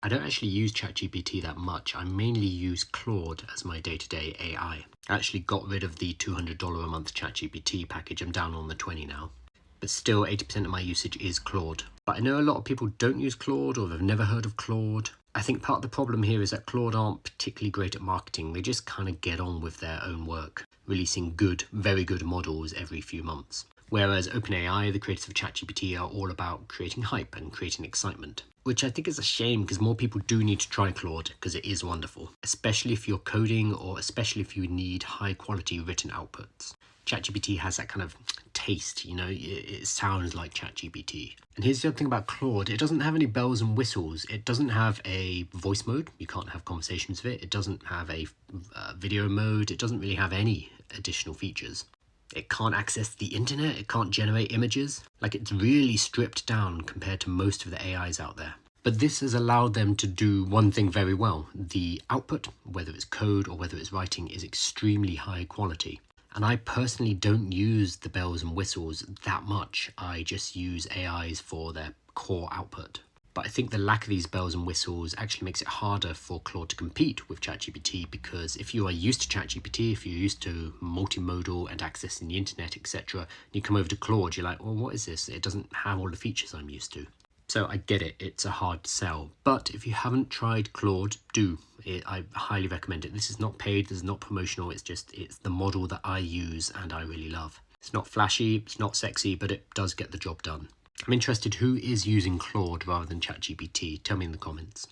I don't actually use ChatGPT that much. I mainly use Claude as my day-to-day AI. I actually got rid of the $200 a month ChatGPT package. I'm down on the 20 now. But still, 80% of my usage is Claude. But I know a lot of people don't use Claude or they've never heard of Claude. I think part of the problem here is that Claude aren't particularly great at marketing. They just kind of get on with their own work, releasing good, very good models every few months. Whereas OpenAI, the creators of ChatGPT, are all about creating hype and creating excitement. Which I think is a shame because more people do need to try Claude because it is wonderful, especially if you're coding or especially if you need high quality written outputs. ChatGPT has that kind of taste, you know, it sounds like ChatGPT. And here's the other thing about Claude, it doesn't have any bells and whistles. It doesn't have a voice mode, you can't have conversations with it. It doesn't have a video mode, it doesn't really have any additional features. It can't access the internet, it can't generate images. Like, it's really stripped down compared to most of the AIs out there. But this has allowed them to do one thing very well. The output, whether it's code or whether it's writing, is extremely high quality. And I personally don't use the bells and whistles that much. I just use AIs for their core output. But I think the lack of these bells and whistles actually makes it harder for Claude to compete with ChatGPT, because if you are used to ChatGPT, if you're used to multimodal and accessing the internet, etc., and you come over to Claude, you're like, well, what is this? It doesn't have all the features I'm used to. So I get it, it's a hard sell. But if you haven't tried Claude, do. I highly recommend it. This is not paid, this is not promotional, it's the model that I use and I really love. It's not flashy, it's not sexy, but it does get the job done. I'm interested who is using Claude rather than ChatGPT. Tell me in the comments.